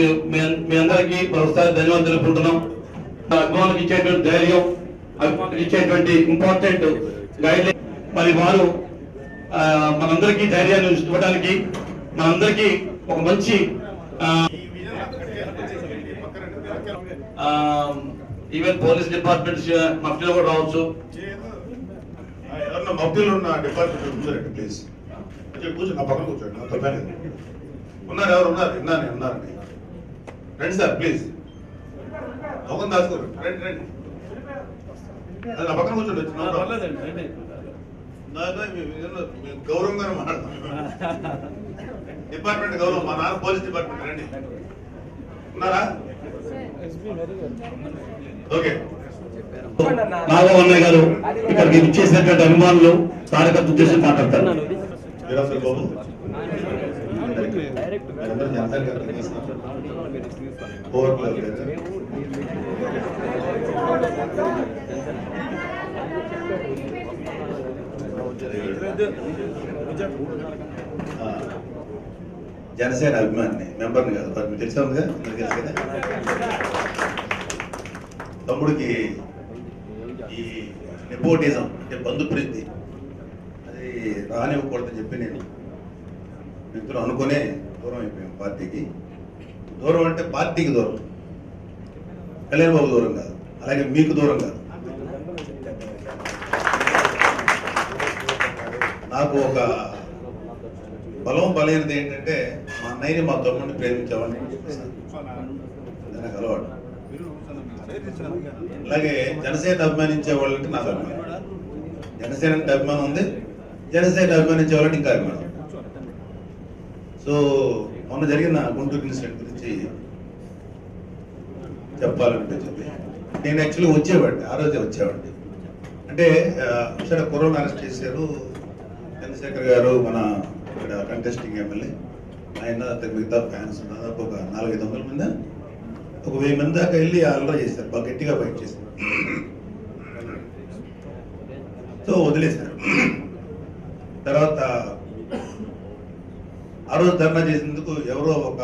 మీ అందరికీ మరోసారి ధన్యవాదాలు తెలుపుకుంటున్నాం. అభిమానులకు ఇచ్చేటువంటి ధైర్యం, అభిమానులకు ఇచ్చేటువంటి ఇంపార్టెంట్ గైడ్లైన్, మరి వారు మనందరికీ ధైర్యాన్ని ఇవ్వడానికి, మనందరికీ ఒక మంచి ఈవెన్ పోలీస్ డిపార్ట్మెంట్ మఫ్టీలో కూడా రావచ్చు. మఫ్టీలో ఉన్న డిపార్ట్మెంట్ కూర్చోండి ప్లీజ్. కూర్చోండి, నా పక్కన కూర్చోండి. ఉన్నారు, ఎవరు ఉన్నారు? ఉన్నారండి. రండి సార్ ప్లీజ్. దొంగ దాచుకోరు, రండి రండి. నా పక్కన కూర్చోండి. గౌరవంగానే మాట్లాడతాం. డిపార్ట్మెంట్ గౌరవం, మా నాన్న పోలీస్ డిపార్ట్మెంట్. రండి, ఉన్నారా? ఓకే. నాగవన్నయ్య గారు ఇక్కడికి ఇచ్చేసినటువంటి అభిమానులు కార్యకర్త ఉద్దేశం మాట్లాడతారు. బాబు జనసేన అభిమాని మెంబర్ని కాదు, మీకు తెలిసే ఉందిగా, మీకు తెలుసు కదా. తమ్ముడికి ఈ నెపోటిజం అంటే బంధు ప్రీతి అది రానివ్వకూడదని చెప్పి నేను మిత్రులు అనుకునే దూరం అయిపోయాం పార్టీకి. దూరం అంటే పార్టీకి దూరం, కళ్యాణ్ బాబు దూరం కాదు, అలాగే మీకు దూరం కాదు. నాకు ఒక బలమైనది ఏంటంటే మా అన్నయ్యని మా తమ్ముడిని ప్రేమించేవాడిని నాకు అలవాటు. అలాగే జనసేన అభిమానించే వాళ్ళంటే నాకు అభిమానం, జనసేన అంటే అభిమానం ఉంది, జనసేన అభిమానించే వాళ్ళంటే ఇంకా అభిమానం. సో మొన్న జరిగిన గుంటూరు ఇన్సిడెంట్ గురించి చెప్పాలనిపించింది. నేను యాక్చువల్లీ వచ్చేవాడిని, ఆ రోజే వచ్చేవాడిని. అంటే సరే కరోనా అరెస్ట్ చేశారు, చంద్రశేఖర్ గారు మన ఇక్కడ కంటెస్టింగ్ ఎమ్మెల్యే, ఆయన మిగతా ఫ్యాన్స్ దాదాపు ఒక 400-500 మంది, ఒక 1000 మంది దాకా వెళ్ళి అల్లరి చేశారు, బాగా గట్టిగా బయట చేశారు. సో వదిలేశారు. తర్వాత ఆ రోజు ధర్నా చేసినందుకు ఎవరో ఒక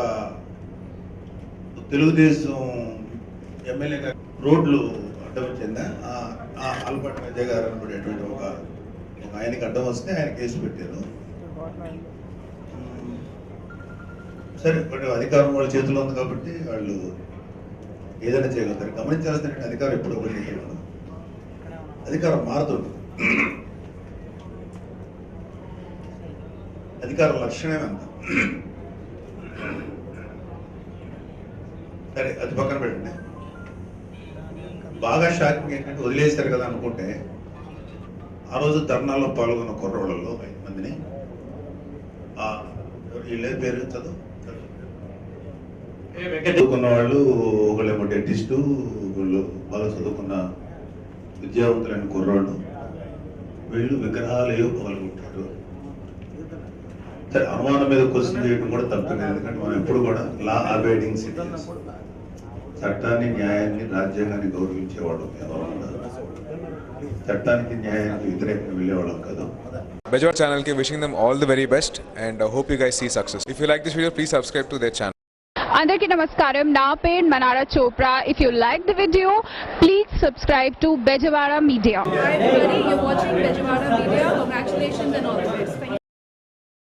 తెలుగుదేశం ఎమ్మెల్యే గారు రోడ్లు అడ్డం వచ్చిందా, ఆల్బర్ట్ విజయ్ గారు అనబడేటువంటి ఒక ఆయనకి అడ్డం వస్తే ఆయన కేసు పెట్టారు. సరే, ఇప్పుడు అధికారం వాళ్ళ చేతిలో ఉంది కాబట్టి వాళ్ళు ఏదైనా చేయగలుగుతారు. గమనించాల్సిన అధికారం ఎప్పుడు ఒకటి చేయగలరు, అధికారం మారుతుంది. అధికారం లక్షణమే అంత. సరే, అది పక్కన పెట్టండి. బాగా షాకింగ్ ఏంటంటే వదిలేశారు కదా అనుకుంటే, ఆ రోజు ధర్నాలో పాల్గొన్న కుర్రోళ్ళలో 5 మందిని, వీళ్ళే పేరు చదువుకున్న వాళ్ళు, ఒకళ్ళేమో డెంటిస్టు, వీళ్ళు బాగా చదువుకున్న విద్యావంతులైన కుర్రాళ్ళు, వీళ్ళు విగ్రహాలు పగలగొట్టారు. సరే, అనుమానం మీద క్వశ్చన్ చేయడం కూడా తప్పలేదు, ఎందుకంటే మనం ఎప్పుడు కూడా లా అబైడింగ్ సిటిజన్స్, చట్టాన్ని న్యాయాన్ని రాజ్యాంగాన్ని గౌరవించేవాడు, చట్టానికి న్యాయానికి వ్యతిరేకంగా వెళ్ళేవాళ్ళం కదా. Bejawara channel ki wishing them all the very best and hope you guys see success. If you like this video, please subscribe to their channel. Andarki namaskaram, na page Manara Chopra. If you like the video, please subscribe to Bejawara Media. Hi everybody, you're watching Bejawara Media. Congratulations and all the best.